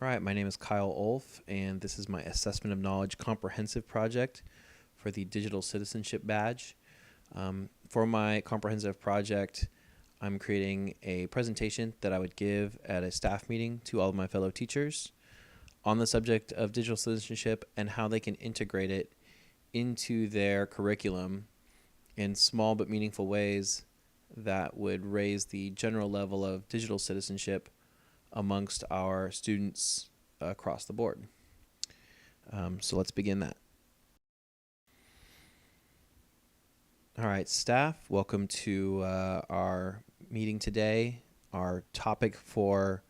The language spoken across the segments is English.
All right, my name is Kyle Olf, and this is my Assessment of Knowledge Comprehensive Project for the Digital Citizenship Badge. For my comprehensive project, I'm creating a presentation that I would give at a staff meeting to all of my fellow teachers on the subject of digital citizenship and how they can integrate it into their curriculum in small but meaningful ways that would raise the general level of digital citizenship amongst our students across the board. So let's begin that. All right, staff, welcome to our meeting today. Our topic for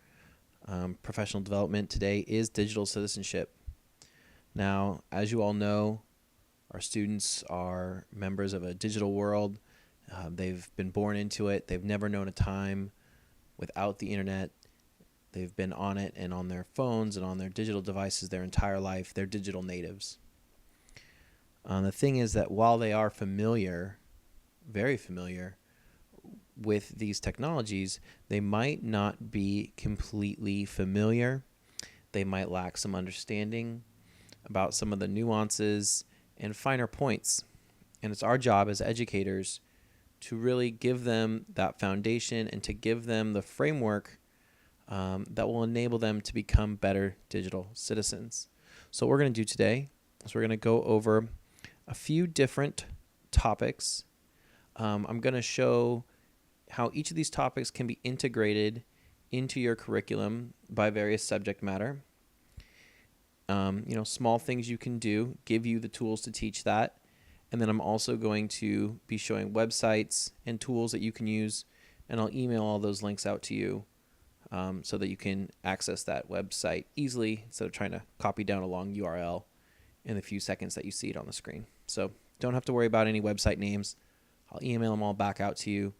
professional development today is digital citizenship. Now, as you all know, our students are members of a digital world. They've been born into it. They've never known a time without the internet. They've been on it and on their phones and on their digital devices their entire life. They're digital natives. The thing is that while they are familiar, very familiar with these technologies, they might not be completely familiar. They might lack some understanding about some of the nuances and finer points. And it's our job as educators to really give them that foundation and to give them the framework that will enable them to become better digital citizens. So what we're going to do today is we're going to go over a few different topics. I'm going to show how each of these topics can be integrated into your curriculum by various subject matter. Small things you can do, give you the tools to teach that. And then I'm also going to be showing websites and tools that you can use, and I'll email all those links out to you so that you can access that website easily instead of trying to copy down a long URL in the few seconds that you see it on the screen. So don't have to worry about any website names. I'll email them all back out to you.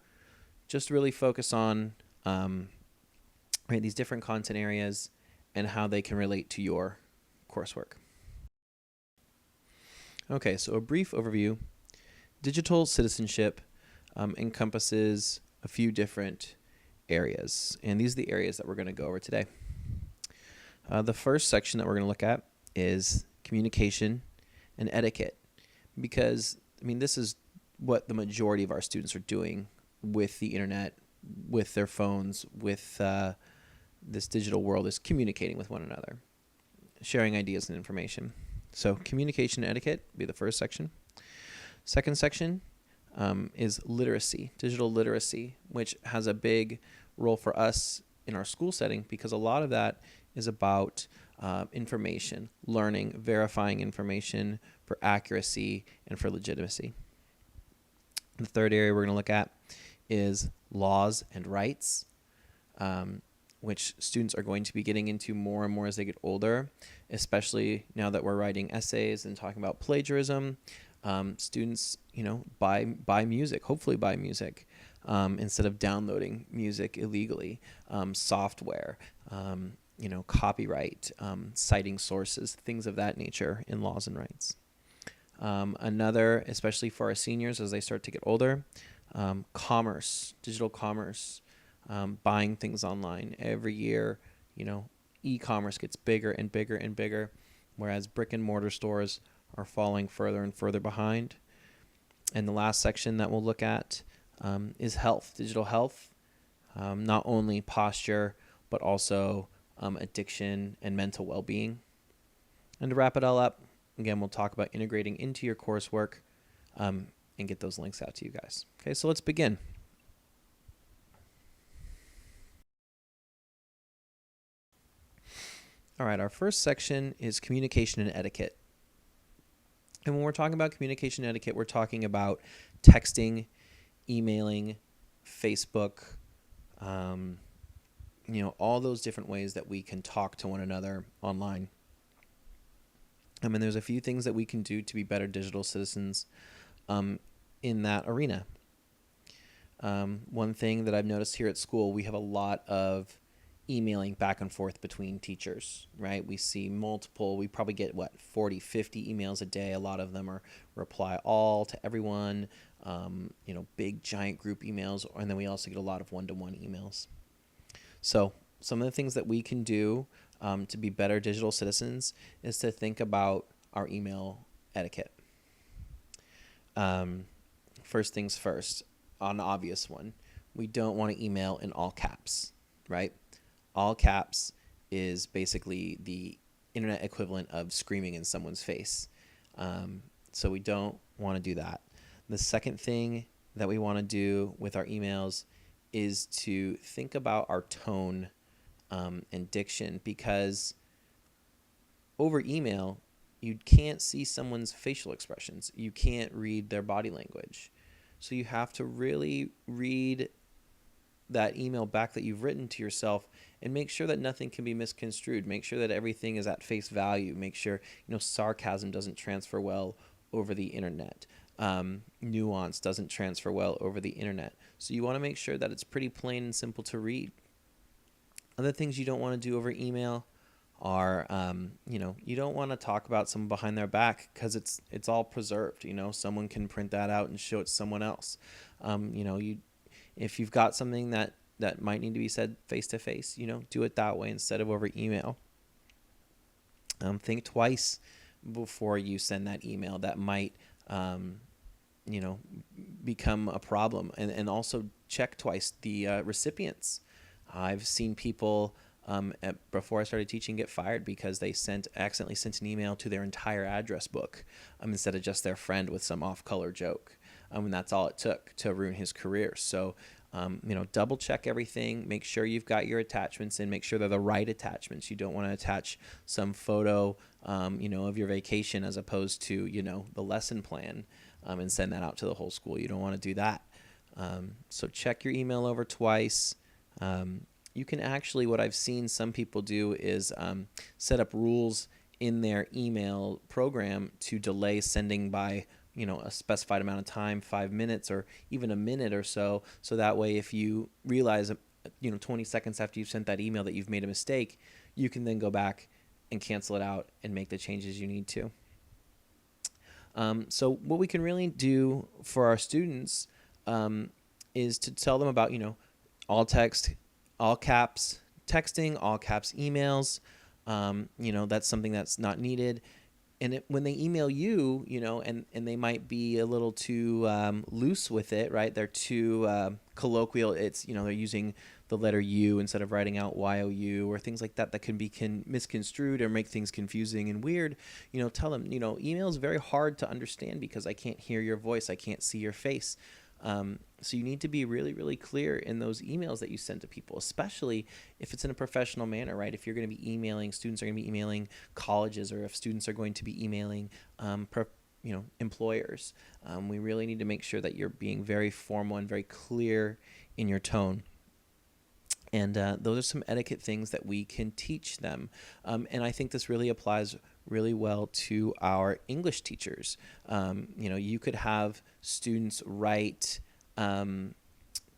Just really focus on these different content areas and how they can relate to your coursework. Okay, so a brief overview. Digital citizenship encompasses a few different areas, and these are the areas that we're going to go over today. The first section that we're going to look at is communication and etiquette, because this is what the majority of our students are doing with the internet, with their phones, with this digital world, is communicating with one another, sharing ideas and information. So communication and etiquette will be the first section. Second section is literacy, digital literacy, which has a big role for us in our school setting because a lot of that is about information, learning, verifying information for accuracy and for legitimacy. The third area we're going to look at is laws and rights, which students are going to be getting into more and more as they get older, especially now that we're writing essays and talking about plagiarism. Students, buy music, hopefully buy music, instead of downloading music illegally, software, copyright, citing sources, things of that nature in laws and rights. Another, especially for our seniors as they start to get older, commerce, digital commerce, buying things online. Every year, e-commerce gets bigger and bigger and bigger, whereas brick and mortar stores are falling further and further behind. And the last section that we'll look at is health, digital health, not only posture, but also addiction and mental well-being. And to wrap it all up, again, we'll talk about integrating into your coursework and get those links out to you guys. Okay, so let's begin. All right, our first section is communication and etiquette. And when we're talking about communication etiquette, we're talking about texting, emailing, Facebook, all those different ways that we can talk to one another online. There's a few things that we can do to be better digital citizens in that arena. One thing that I've noticed here at school, we have a lot of emailing back and forth between teachers, right? We see multiple, we probably get 40, 50 emails a day. A lot of them are reply all to everyone, big giant group emails. And then we also get a lot of one-to-one emails. So some of the things that we can do to be better digital citizens is to think about our email etiquette. First things first, an obvious one, we don't want to email in all caps, right? All caps is basically the internet equivalent of screaming in someone's face. So we don't want to do that. The second thing that we want to do with our emails is to think about our tone and diction, because over email, you can't see someone's facial expressions. You can't read their body language. So you have to really read that email back that you've written to yourself and make sure that nothing can be misconstrued. Make sure that everything is at face value. Make sure, sarcasm doesn't transfer well over the internet. Nuance doesn't transfer well over the internet. So you want to make sure that it's pretty plain and simple to read. Other things you don't want to do over email are, you don't want to talk about someone behind their back, because it's all preserved. Someone can print that out and show it to someone else. If you've got something that might need to be said face to face, do it that way instead of over email. Think twice before you send that email. That might, become a problem. And also check twice the recipients. I've seen people before I started teaching get fired because they accidentally sent an email to their entire address book instead of just their friend with some off-color joke. And that's all it took to ruin his career. So, double check everything. Make sure you've got your attachments in. Make sure they're the right attachments. You don't want to attach some photo, of your vacation as opposed to, the lesson plan and send that out to the whole school. You don't want to do that. So check your email over twice. You can actually, what I've seen some people do is set up rules in their email program to delay sending by a specified amount of time, 5 minutes or even a minute or so. So that way, if you realize, 20 seconds after you've sent that email that you've made a mistake, you can then go back and cancel it out and make the changes you need to. So what we can really do for our students is to tell them about, all text, all caps texting, all caps emails. That's something that's not needed. And when they email you, and they might be a little too loose with it, right? They're too colloquial. It's, they're using the letter U instead of writing out YOU or things like that can be misconstrued or make things confusing and weird. Tell them, email is very hard to understand because I can't hear your voice. I can't see your face. So you need to be really, really clear in those emails that you send to people, especially if it's in a professional manner, right? If you're going to be emailing, students are going to be emailing colleges, or if students are going to be emailing, employers. We really need to make sure that you're being very formal and very clear in your tone. And those are some etiquette things that we can teach them. And I think this really applies really well to our English teachers. You could have students write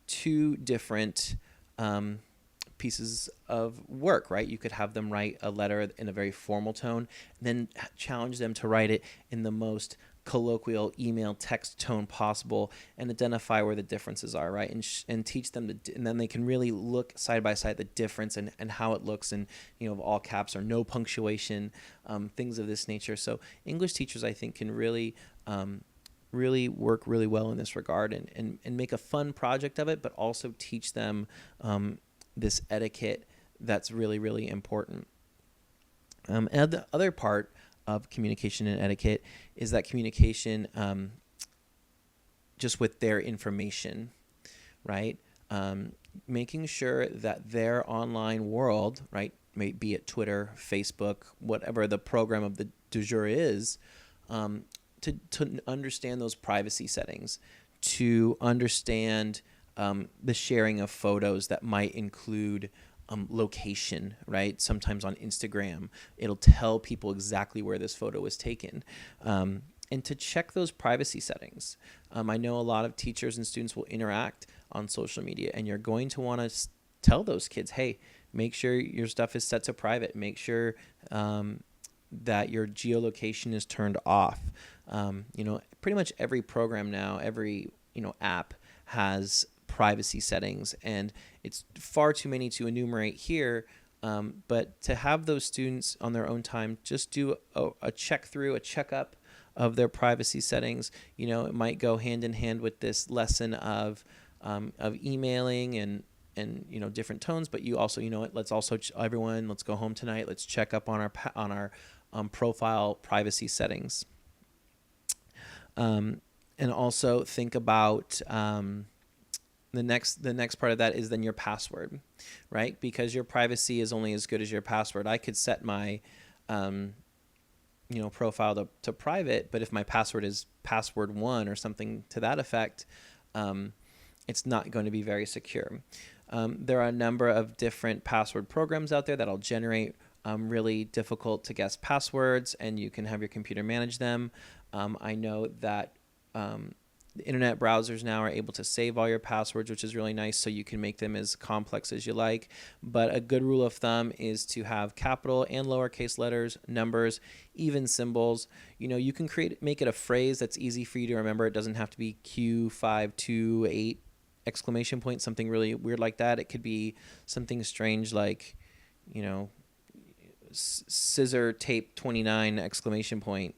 2 different pieces of work, right? You could have them write a letter in a very formal tone, then challenge them to write it in the most colloquial email text tone possible and identify where the differences are, right? And teach them, and then they can really look side by side the difference and how it looks, and all caps or no punctuation, things of this nature. So English teachers, I think, can really work really well in this regard and make a fun project of it, but also teach them this etiquette that's really, really important. And the other part of communication and etiquette is that communication just with their information, right? Making sure that their online world, right, may be it Twitter, Facebook, whatever the program of the du jour is, to understand those privacy settings, to understand the sharing of photos that might include location, right? Sometimes on Instagram, it'll tell people exactly where this photo was taken. And to check those privacy settings. I know a lot of teachers and students will interact on social media, and you're going to want to tell those kids, hey, make sure your stuff is set to private. Make sure that your geolocation is turned off. Pretty much every program now, every app has privacy settings, and It's far too many to enumerate here. But to have those students on their own time just do a checkup of their privacy settings. It might go hand in hand with this lesson of emailing and different tones. But you also, let's also everyone, let's go home tonight. Let's check up on our profile privacy settings. And also think about the next part of that is then your password, right? Because your privacy is only as good as your password. I could set my profile to private, but if my password is password 1 or something to that effect, it's not going to be very secure. There are a number of different password programs out there that'll generate really difficult to guess passwords, and you can have your computer manage them. I know that the internet browsers now are able to save all your passwords, which is really nice, so you can make them as complex as you like. But a good rule of thumb is to have capital and lowercase letters, numbers, even symbols. You can make it a phrase that's easy for you to remember. It doesn't have to be Q528 exclamation point, something really weird like that. It could be something strange like, scissor tape 29 exclamation point,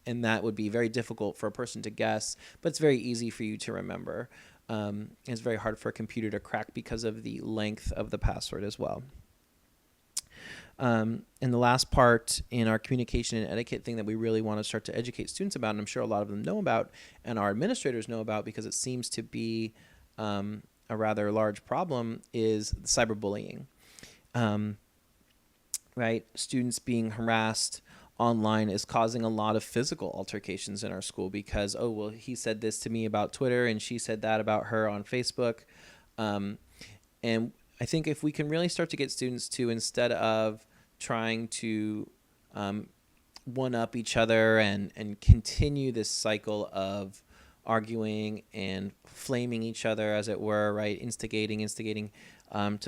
and that would be very difficult for a person to guess, but it's very easy for you to remember. It's very hard for a computer to crack because of the length of the password as well. And the last part in our communication and etiquette thing that we really want to start to educate students about, and I'm sure a lot of them know about, and our administrators know about because it seems to be a rather large problem, is cyberbullying. Right? Students being harassed online is causing a lot of physical altercations in our school because, oh, well, he said this to me about Twitter and she said that about her on Facebook. And I think if we can really start to get students to, instead of trying to one-up each other and continue this cycle of arguing and flaming each other, as it were, right, instigating, to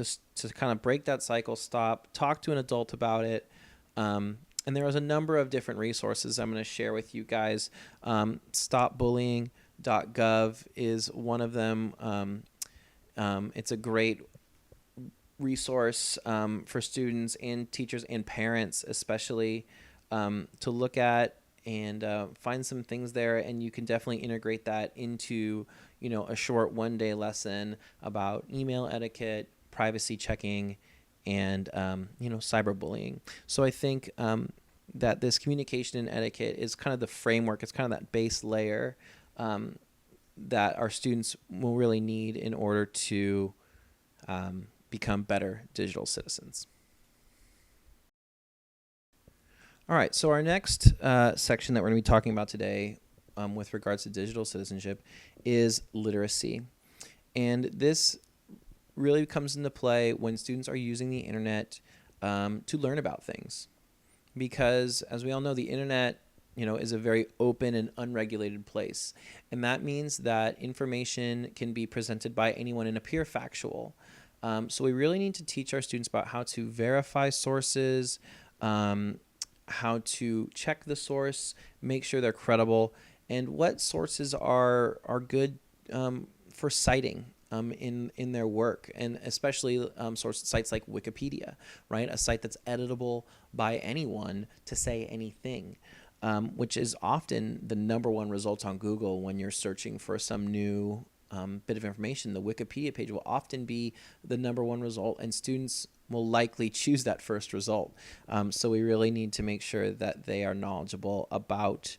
kind of break that cycle, stop, talk to an adult about it. And there was a number of different resources I'm going to share with you guys. Stopbullying.gov is one of them. It's a great resource for students and teachers and parents especially to look at and find some things there, and you can definitely integrate that into a short one-day lesson about email etiquette, privacy checking, and cyberbullying. So I think that this communication and etiquette is kind of the framework. It's kind of that base layer that our students will really need in order to become better digital citizens. All right, so our next section that we're going to be talking about today with regards to digital citizenship is literacy. And this really comes into play when students are using the internet to learn about things. Because as we all know, the internet is a very open and unregulated place. And that means that information can be presented by anyone and appear factual. So we really need to teach our students about how to verify sources, how to check the source, make sure they're credible, and what sources are good for citing in their work, and especially sites like Wikipedia, right? A site that's editable by anyone to say anything, which is often the #1 result on Google when you're searching for some new bit of information. The Wikipedia page will often be the #1 result, and students will likely choose that first result. So we really need to make sure that they are knowledgeable about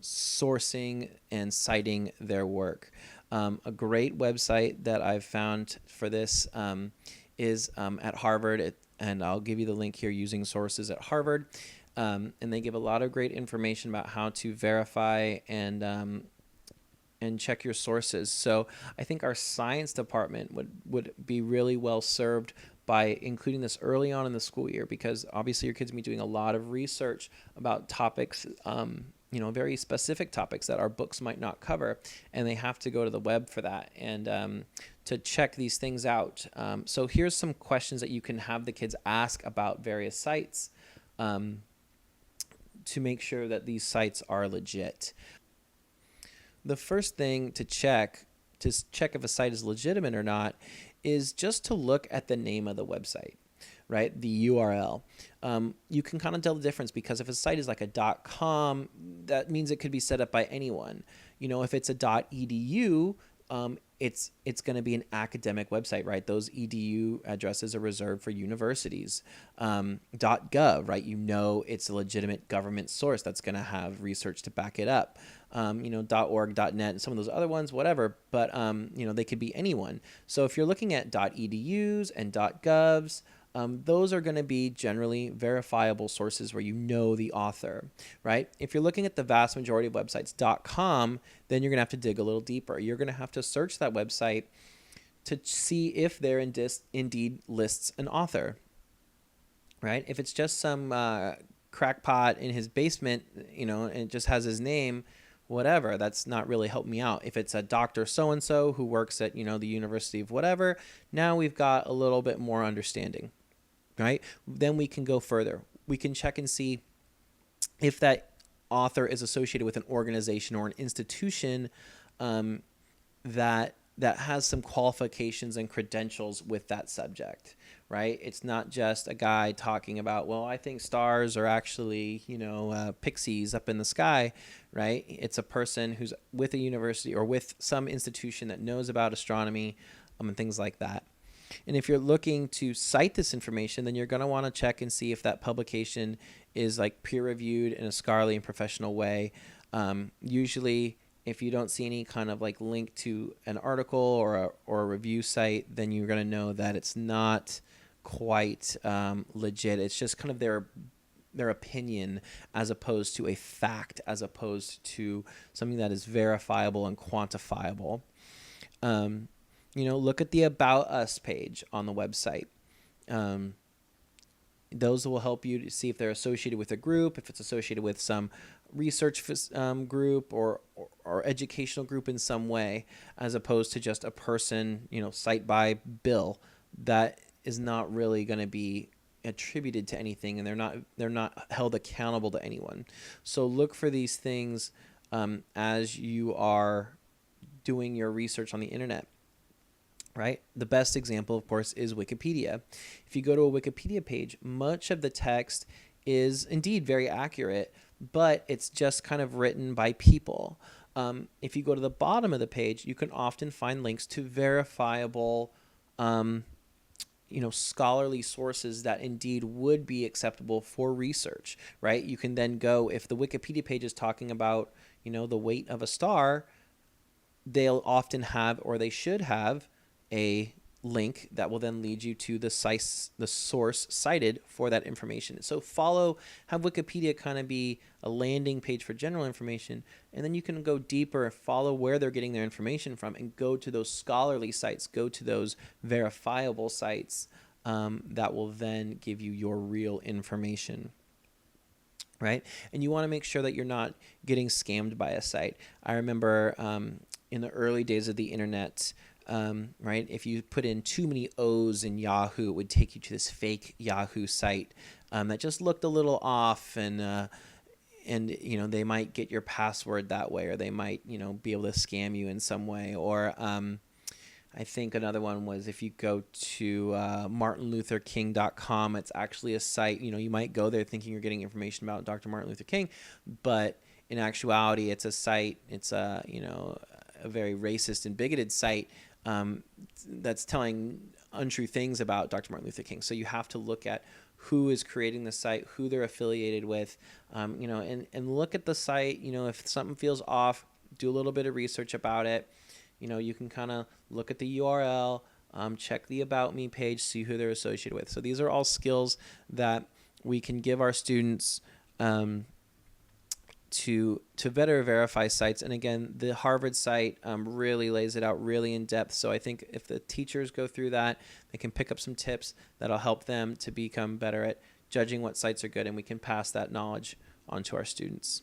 sourcing and citing their work. A great website that I've found for this is at Harvard, and I'll give you the link here, Using Sources at Harvard. And they give a lot of great information about how to verify and check your sources. So I think our science department would be really well served by including this early on in the school year, because obviously your kids will be doing a lot of research about topics, very specific topics that our books might not cover, and they have to go to the web for that and to check these things out. So here's some questions that you can have the kids ask about various sites to make sure that these sites are legit. The first thing to check to check if a site is legitimate or not is just to look at the name of the website, right? The URL. You can kind of tell the difference, because if a site is like a .com, that means it could be set up by anyone. If it's a .edu, it's going to be an academic website, right? Those edu addresses are reserved for universities. .gov, right? It's a legitimate government source that's going to have research to back it up. .org, .net, and some of those other ones, whatever. But they could be anyone. So if you're looking at .edus and .govs, those are going to be generally verifiable sources where the author, right? If you're looking at the vast majority of websites, .com, then you're going to have to dig a little deeper. You're going to have to search that website to see if there indeed lists an author, right? If it's just some crackpot in his basement, and it just has his name, whatever, that's not really helping me out. If it's a Dr. So-and-so who works at, the University of whatever, now we've got a little bit more understanding. Right? Then we can go further. We can check and see if that author is associated with an organization or an institution that has some qualifications and credentials with that subject, right? It's not just a guy talking about, well, I think stars are actually, pixies up in the sky, right? It's a person who's with a university or with some institution that knows about astronomy and things like that. And if you're looking to cite this information, then you're going to want to check and see if that publication is like peer-reviewed in a scholarly and professional way. Usually, if you don't see any kind of like link to an article or a review site, then you're going to know that it's not quite legit. It's just kind of their opinion as opposed to a fact, as opposed to something that is verifiable and quantifiable. Look at the About Us page on the website. Those will help you to see if they're associated with a group, if it's associated with some research group or educational group in some way, as opposed to just a person, site by Bill, that is not really going to be attributed to anything, and they're not held accountable to anyone. So look for these things as you are doing your research on the internet. Right? The best example, of course, is Wikipedia. If you go to a Wikipedia page, much of the text is indeed very accurate, but it's just kind of written by people. If you go to the bottom of the page, you can often find links to verifiable, scholarly sources that indeed would be acceptable for research, right? You can then go, if the Wikipedia page is talking about, the weight of a star, they'll often have, or they should have, a link that will then lead you to the source cited for that information. So have Wikipedia kind of be a landing page for general information, and then you can go deeper and follow where they're getting their information from and go to those scholarly sites, go to those verifiable sites that will then give you your real information. Right? And you want to make sure that you're not getting scammed by a site. I remember in the early days of the internet, right? If you put in too many O's in Yahoo, it would take you to this fake Yahoo site that just looked a little off, and they might get your password that way, or they might be able to scam you in some way. Or I think another one was if you go to martinlutherking.com, it's actually a site. You might go there thinking you're getting information about Dr. Martin Luther King, but in actuality, it's a site. It's a very racist and bigoted site that's telling untrue things about Dr. Martin Luther King. So you have to look at who is creating the site, who they're affiliated with, and look at the site. If something feels off, do a little bit of research about it. You can kind of look at the URL, check the About Me page, see who they're associated with. So these are all skills that we can give our students to better verify sites. And again, the Harvard site really lays it out really in depth. So I think if the teachers go through that, they can pick up some tips that'll help them to become better at judging what sites are good, and we can pass that knowledge on to our students.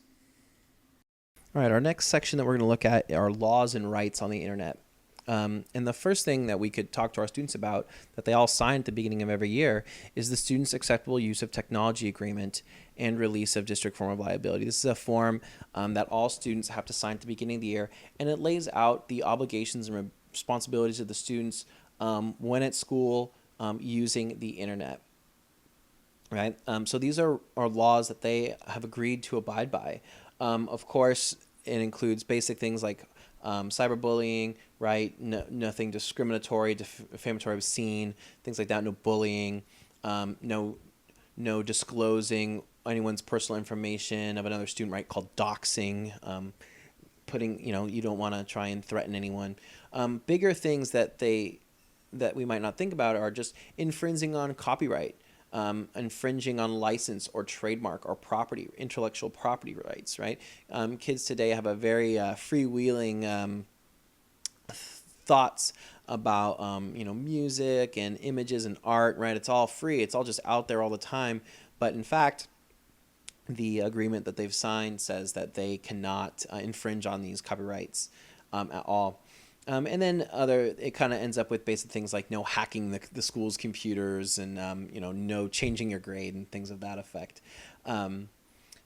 All right, our next section that we're going to look at are laws and rights on the internet. And the first thing that we could talk to our students about that they all sign at the beginning of every year is the Students' Acceptable Use of Technology Agreement and Release of District Form of Liability. This is a form that all students have to sign at the beginning of the year, and it lays out the obligations and responsibilities of the students when at school using the internet. Right. So these are laws that they have agreed to abide by. Of course, it includes basic things like cyberbullying, right? No, nothing discriminatory, defamatory, obscene, things like that. No bullying, no disclosing anyone's personal information of another student, right? Called doxing. Putting, you don't want to try and threaten anyone. Bigger things that we might not think about are just infringing on copyright. Infringing on license or trademark or intellectual property rights, right? Kids today have a very freewheeling thoughts about, music and images and art, right? It's all free. It's all just out there all the time. But in fact, the agreement that they've signed says that they cannot infringe on these copyrights at all. And then it kind of ends up with basic things like no hacking the school's computers and, no changing your grade and things of that effect.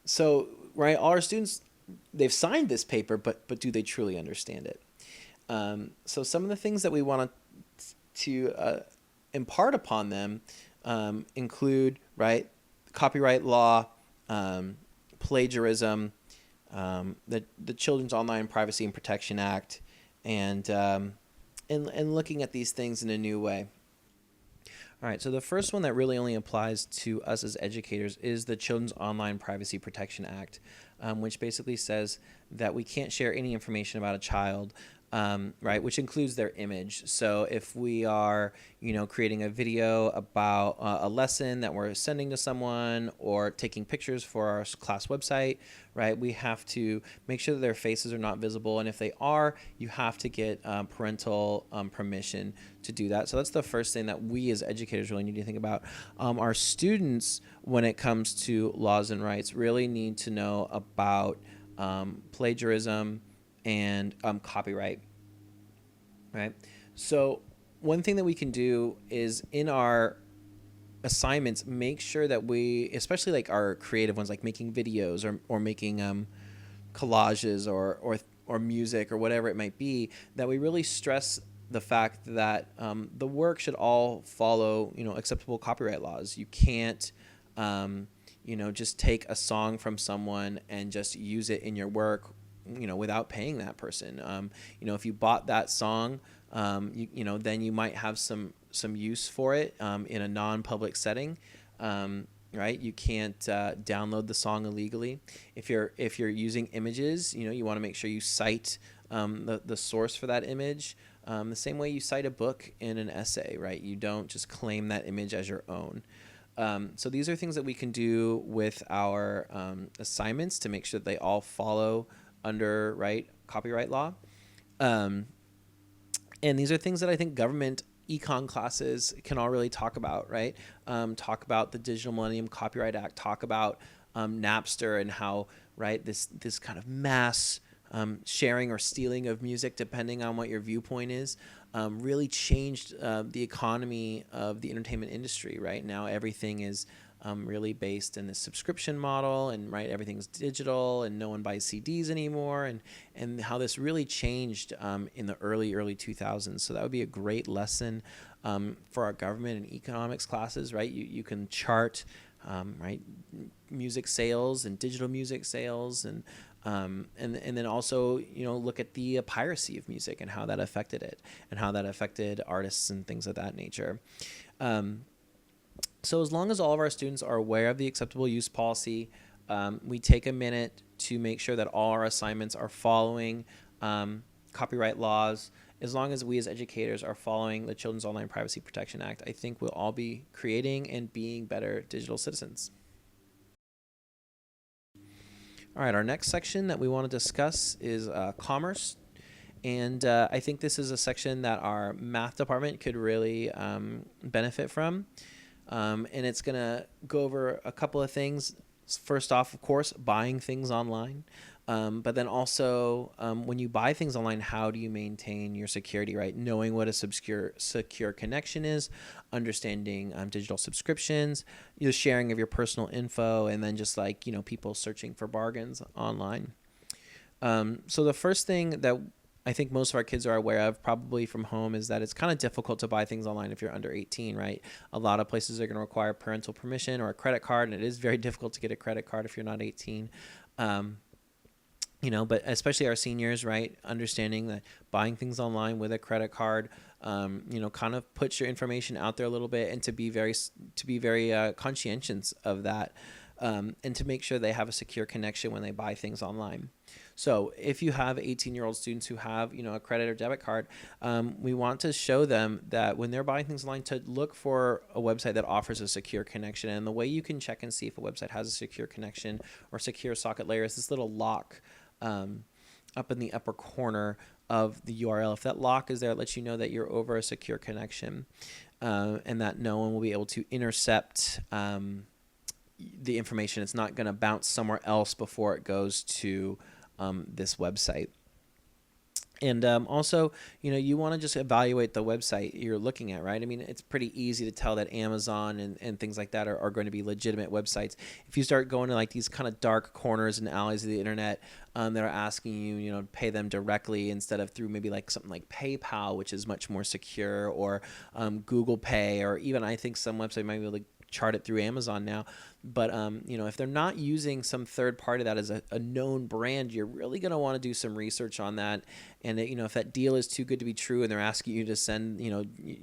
So, right, all our students, they've signed this paper, but do they truly understand it? So some of the things that we want to impart upon them include, right, copyright law, plagiarism, the Children's Online Privacy and Protection Act, and looking at these things in a new way. All right, so the first one that really only applies to us as educators is the Children's Online Privacy Protection Act, which basically says that we can't share any information about a child, right, which includes their image. So if we are, creating a video about a lesson that we're sending to someone or taking pictures for our class website, right, we have to make sure that their faces are not visible. And if they are, you have to get parental permission to do that. So that's the first thing that we as educators really need to think about. Our students, when it comes to laws and rights, really need to know about plagiarism and copyright, right? So one thing that we can do is in our assignments, make sure that we, especially like our creative ones, like making videos or making collages or music or whatever it might be, that we really stress the fact that the work should all follow, acceptable copyright laws. You can't, just take a song from someone and just use it in your work, without paying that person. If you bought that song, then you might have some use for it in a non-public setting, right? You can't download the song illegally. If you're using images, you want to make sure you cite the source for that image. The same way you cite a book in an essay, right? You don't just claim that image as your own. So these are things that we can do with our assignments to make sure that they all follow under, right, copyright law. And these are things that I think government econ classes can all really talk about, right? Talk about the Digital Millennium Copyright Act, talk about Napster and how, right, this kind of mass sharing or stealing of music, depending on what your viewpoint is, really changed the economy of the entertainment industry. Right now, everything is really based in this subscription model, and right, everything's digital, and no one buys CDs anymore, and how this really changed in the early 2000s. So that would be a great lesson for our government and economics classes. Right, you can chart right, music sales and digital music sales, and then also, look at the piracy of music and how that affected it and how that affected artists and things of that nature. So as long as all of our students are aware of the acceptable use policy, we take a minute to make sure that all our assignments are following copyright laws. As long as we as educators are following the Children's Online Privacy Protection Act, I think we'll all be creating and being better digital citizens. All right, our next section that we want to discuss is commerce. And I think this is a section that our math department could really benefit from. And it's going to go over a couple of things. First off, of course, buying things online. But then also, when you buy things online, how do you maintain your security, right? Knowing what a secure connection is, understanding digital subscriptions, the sharing of your personal info, and then just like, people searching for bargains online. So the first thing that I think most of our kids are aware of probably from home is that it's kind of difficult to buy things online if you're under 18, right? A lot of places are going to require parental permission or a credit card, and it is very difficult to get a credit card if you're not 18. But especially our seniors, right? Understanding that buying things online with a credit card, kind of puts your information out there a little bit, and to be very conscientious of that, and to make sure they have a secure connection when they buy things online. So if you have 18-year-old students who have, a credit or debit card, we want to show them that when they're buying things online, to look for a website that offers a secure connection. And the way you can check and see if a website has a secure connection or secure socket layer is this little lock up in the upper corner of the URL. If that lock is there, it lets you know that you're over a secure connection, and that no one will be able to intercept the information. It's not going to bounce somewhere else before it goes to this website. And also, you want to just evaluate the website you're looking at, right? I mean, it's pretty easy to tell that Amazon and things like that are going to be legitimate websites. If you start going to like these kind of dark corners and alleys of the internet that are asking you, to pay them directly instead of through maybe like something like PayPal, which is much more secure, or Google Pay, or even I think some website might be able to chart it through Amazon now. But, if they're not using some third party that is a known brand, you're really going to want to do some research on that. And, if that deal is too good to be true and they're asking you to send,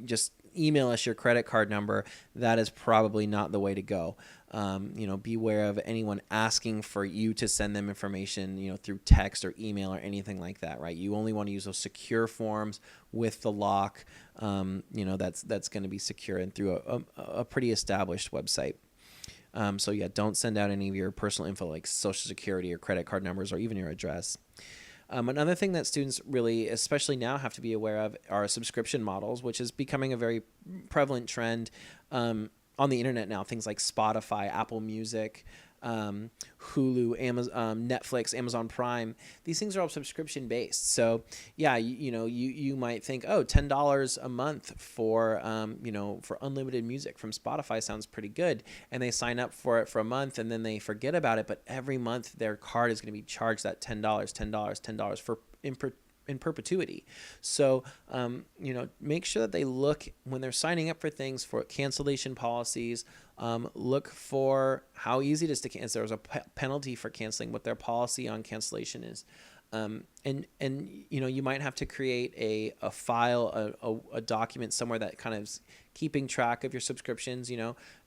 just email us your credit card number, that is probably not the way to go. Beware of anyone asking for you to send them information, through text or email or anything like that, right? You only want to use those secure forms with the lock, that's going to be secure and through a pretty established website. So yeah, don't send out any of your personal info like social security or credit card numbers or even your address. Another thing that students really, especially now, have to be aware of are subscription models, which is becoming a very prevalent trend on the internet now. Things like Spotify, Apple Music, Hulu, Amazon, Netflix, Amazon Prime. These things are all subscription based. So yeah, you might think, oh, $10 a month for for unlimited music from Spotify sounds pretty good, and they sign up for it for a month and then they forget about it. But every month their card is going to be charged that $10 for in perpetuity. So, make sure that they look when they're signing up for things for cancellation policies. Look for how easy it is to cancel. There's a penalty for canceling, what their policy on cancellation is. And you might have to create a file, a document somewhere that kind of is keeping track of your subscriptions,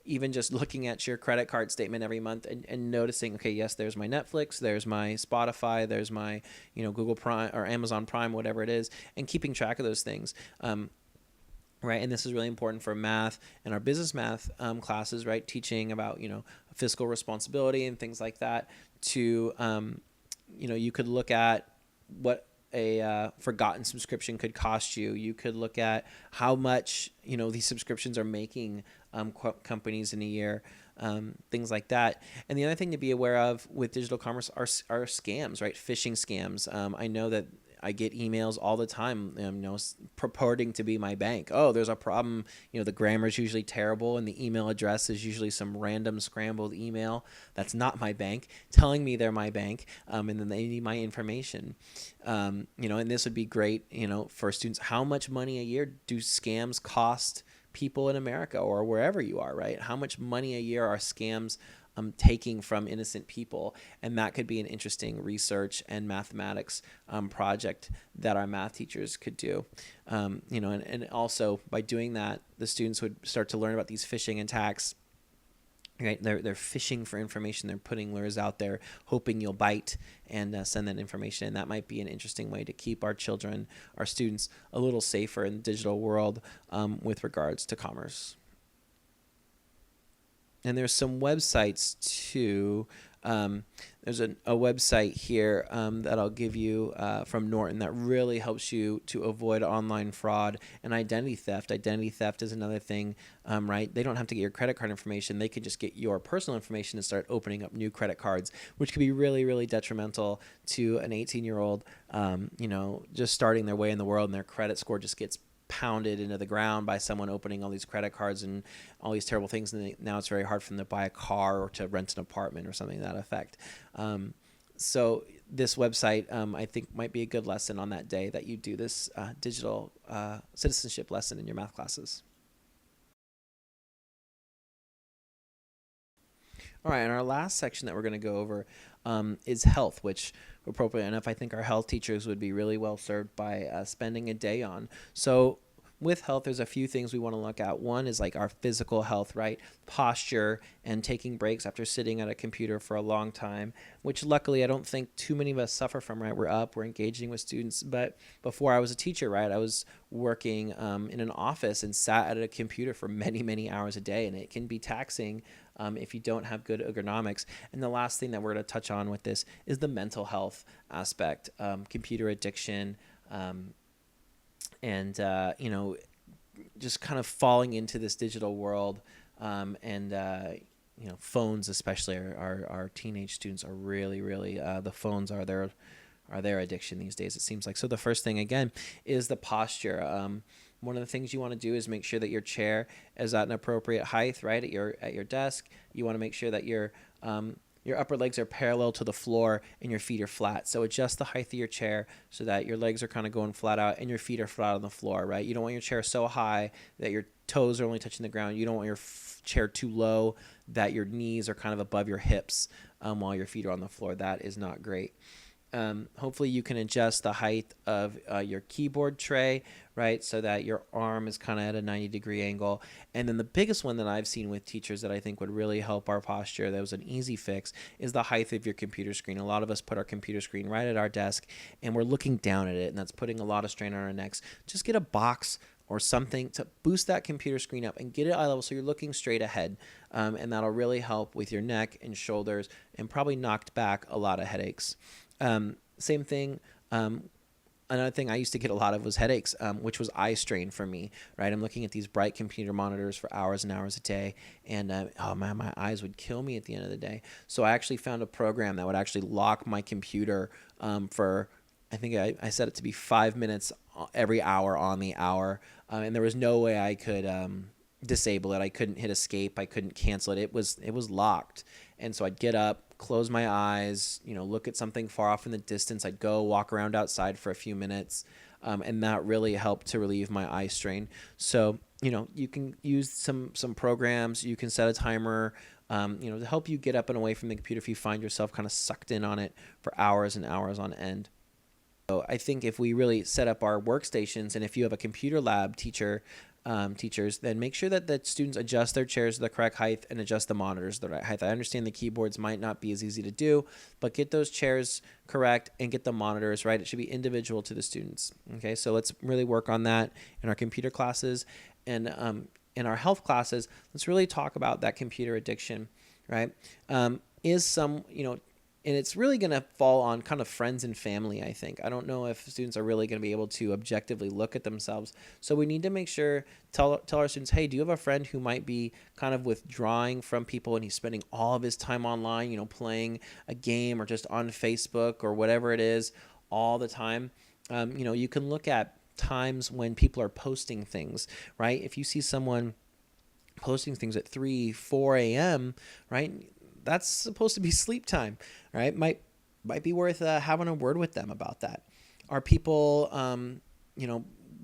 even just looking at your credit card statement every month and noticing, okay, yes, there's my Netflix, there's my Spotify, there's my, Google Prime or Amazon Prime, whatever it is, and keeping track of those things. Right. And this is really important for math and our business math classes, right? Teaching about, fiscal responsibility and things like that to, you could look at what a forgotten subscription could cost you. You could look at how much, these subscriptions are making companies in a year, things like that. And the other thing to be aware of with digital commerce are scams, right? Phishing scams. I know that I get emails all the time, purporting to be my bank. Oh, there's a problem. The grammar is usually terrible and the email address is usually some random scrambled email that's not my bank, telling me they're my bank, and then they need my information. And this would be great, for students. How much money a year do scams cost people in America or wherever you are, right? How much money a year are scams taking from innocent people? And that could be an interesting research and mathematics project that our math teachers could do. And also by doing that, the students would start to learn about these phishing attacks. Right, they're fishing for information. They're putting lures out there, hoping you'll bite and send that information. And that might be an interesting way to keep our children, our students, a little safer in the digital world with regards to commerce. And there's some websites too. There's a website here that I'll give you from Norton that really helps you to avoid online fraud and identity theft. Identity theft is another thing, right? They don't have to get your credit card information. They could just get your personal information and start opening up new credit cards, which could be really, really detrimental to an 18-year-old, just starting their way in the world, and their credit score just gets pounded into the ground by someone opening all these credit cards and all these terrible things, and now it's very hard for them to buy a car or to rent an apartment or something to that effect. So this website, I think, might be a good lesson on that day that you do this digital citizenship lesson in your math classes. All right, and our last section that we're going to go over is health, which, appropriate enough, I think our health teachers would be really well served by spending a day on. So with health, there's a few things we want to look at. One is like our physical health, right? Posture and taking breaks after sitting at a computer for a long time, which luckily I don't think too many of us suffer from, right? We're up, we're engaging with students. But before I was a teacher, right, I was working in an office and sat at a computer for many, many hours a day, and it can be taxing if you don't have good ergonomics. And the last thing that we're going to touch on with this is the mental health aspect, computer addiction, and just kind of falling into this digital world, and phones especially. Our teenage students are really the phones are their addiction these days, it seems like. So the first thing again is the posture. One of the things you want to do is make sure that your chair is at an appropriate height, right, at your desk. You want to make sure that your upper legs are parallel to the floor and your feet are flat. So adjust the height of your chair so that your legs are kind of going flat out and your feet are flat on the floor, right? You don't want your chair so high that your toes are only touching the ground. You don't want your chair too low that your knees are kind of above your hips while your feet are on the floor. That is not great. Hopefully you can adjust the height of your keyboard tray, right, so that your arm is kind of at a 90-degree angle. And then the biggest one that I've seen with teachers that I think would really help our posture, that was an easy fix, is the height of your computer screen. A lot of us put our computer screen right at our desk, and we're looking down at it, and that's putting a lot of strain on our necks. Just get a box or something to boost that computer screen up and get it eye level so you're looking straight ahead, and that'll really help with your neck and shoulders and probably knocked back a lot of headaches. Same thing. Another thing I used to get a lot of was headaches, which was eye strain for me, right? I'm looking at these bright computer monitors for hours and hours a day, and oh man, my eyes would kill me at the end of the day. So I actually found a program that would actually lock my computer for, I think I set it to be 5 minutes every hour on the hour, and there was no way I could disable it. I couldn't hit escape. I couldn't cancel it. It was locked. And so I'd get up, close my eyes, look at something far off in the distance. I'd go walk around outside for a few minutes, and that really helped to relieve my eye strain. So, you can use some programs. You can set a timer, to help you get up and away from the computer if you find yourself kind of sucked in on it for hours and hours on end. So I think if we really set up our workstations, and if you have a computer lab teachers, then make sure that the students adjust their chairs to the correct height and adjust the monitors to the right height. I understand the keyboards might not be as easy to do, but get those chairs correct and get the monitors right. It should be individual to the students. Okay, so let's really work on that in our computer classes. And in our health classes, let's really talk about that computer addiction, right? And it's really going to fall on kind of friends and family, I think. I don't know if students are really going to be able to objectively look at themselves. So we need to make sure, tell our students, hey, do you have a friend who might be kind of withdrawing from people and he's spending all of his time online, playing a game or just on Facebook or whatever it is all the time? You can look at times when people are posting things, right? If you see someone posting things at 3, 4 a.m., right? That's supposed to be sleep time, right? Might be worth having a word with them about that. Are people,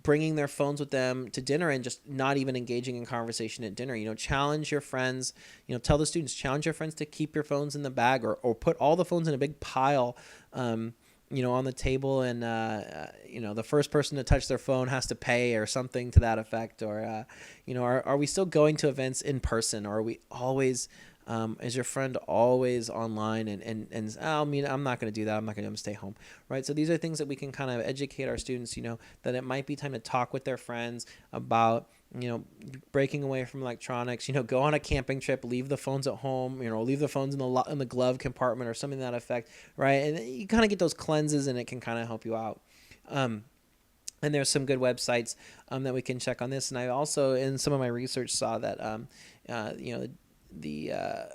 bringing their phones with them to dinner and just not even engaging in conversation at dinner? Challenge your friends. Tell the students, challenge your friends to keep your phones in the bag or put all the phones in a big pile, on the table, and the first person to touch their phone has to pay or something to that effect. Or are we still going to events in person, or are we always? Is your friend always online and I'm not going to do that. I'm going to stay home, right? So these are things that we can kind of educate our students, that it might be time to talk with their friends about, breaking away from electronics, go on a camping trip, leave the phones at home, leave the phones in the glove compartment or something to that effect, right? And you kind of get those cleanses and it can kind of help you out. And there's some good websites that we can check on this. And I also, in some of my research, saw that,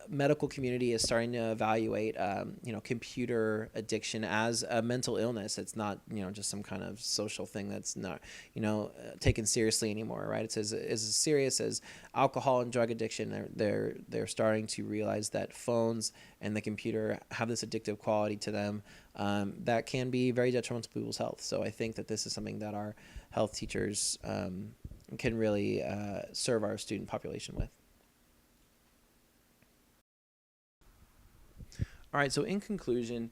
medical community is starting to evaluate, computer addiction as a mental illness. It's not, just some kind of social thing that's not, taken seriously anymore, right? It's as serious as alcohol and drug addiction. They're starting to realize that phones and the computer have this addictive quality to them that can be very detrimental to people's health. So I think that this is something that our health teachers can really serve our student population with. All right, so in conclusion,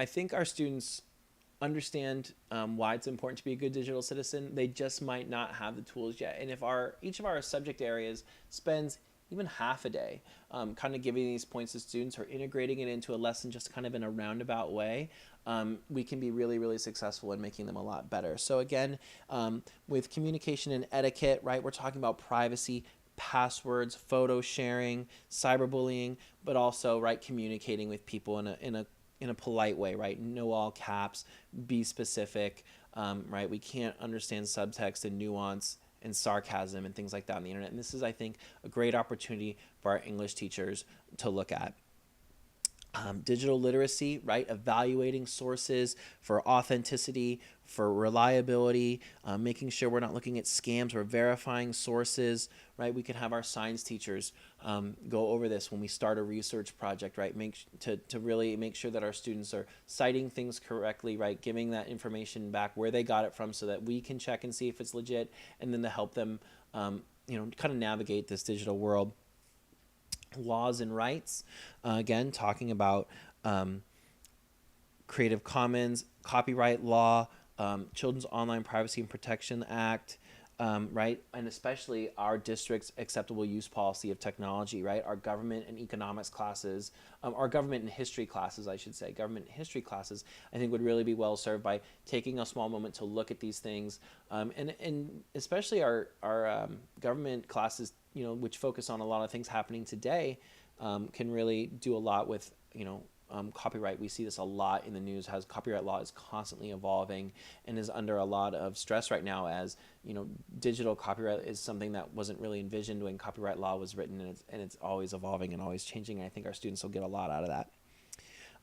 I think our students understand why it's important to be a good digital citizen. They just might not have the tools yet. And if each of our subject areas spends even half a day kind of giving these points to students or integrating it into a lesson just kind of in a roundabout way, we can be really, really successful in making them a lot better. So again, with communication and etiquette, right, we're talking about privacy, passwords, photo sharing, cyberbullying, but also, right, communicating with people in a polite way, right? No all caps, be specific, right? We can't understand subtext and nuance and sarcasm and things like that on the internet. And this is, I think, a great opportunity for our English teachers to look at. Digital literacy, right? Evaluating sources for authenticity, for reliability, making sure we're not looking at scams, we're verifying sources, right? We can have our science teachers go over this when we start a research project, right? To really make sure that our students are citing things correctly, right? Giving that information back where they got it from so that we can check and see if it's legit, and then to help them, kind of navigate this digital world. Laws and rights, again, talking about Creative Commons, copyright law, Children's Online Privacy and Protection Act, right? And especially our district's acceptable use policy of technology, right? Our government and economics classes, our government and history classes, I should say, government and history classes, I think would really be well served by taking a small moment to look at these things. And especially our government classes, which focus on a lot of things happening today, can really do a lot with, copyright. We see this a lot in the news. Copyright law is constantly evolving and is under a lot of stress right now, as digital copyright is something that wasn't really envisioned when copyright law was written, and it's always evolving and always changing. And I think our students will get a lot out of that.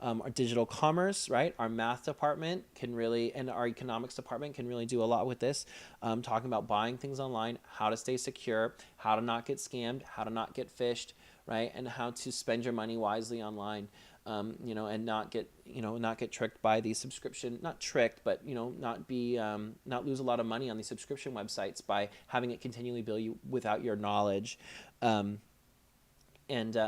Our digital commerce, right? Our math department can really, and our economics department can really do a lot with this. Talking about buying things online, how to stay secure, how to not get scammed, how to not get phished, right? And how to spend your money wisely online, and not get tricked by the subscription, not tricked, but, not lose a lot of money on these subscription websites by having it continually bill you without your knowledge. And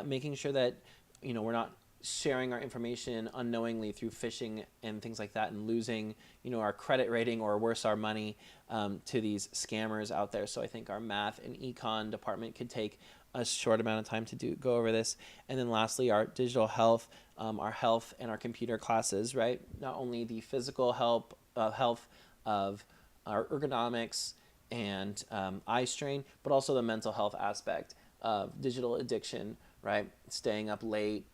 making sure that, we're not sharing our information unknowingly through phishing and things like that, and losing, our credit rating, or worse, our money, to these scammers out there. So I think our math and econ department could take a short amount of time to go over this. And then lastly, our digital health, our health and our computer classes, right? Not only the physical health of our ergonomics and eye strain, but also the mental health aspect of digital addiction, right? Staying up late,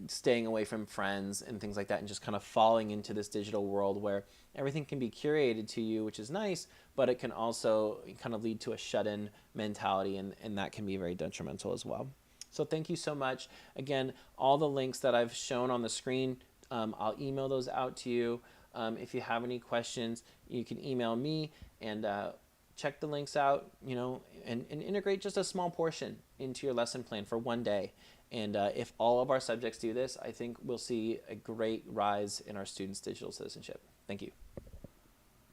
staying away from friends and things like that, and just kind of falling into this digital world where everything can be curated to you, which is nice, but it can also kind of lead to a shut-in mentality, and that can be very detrimental as well. So thank you so much. Again, all the links that I've shown on the screen, I'll email those out to you. If you have any questions, you can email me, and check the links out, and integrate just a small portion into your lesson plan for one day. And if all of our subjects do this, I think we'll see a great rise in our students' digital citizenship. Thank you.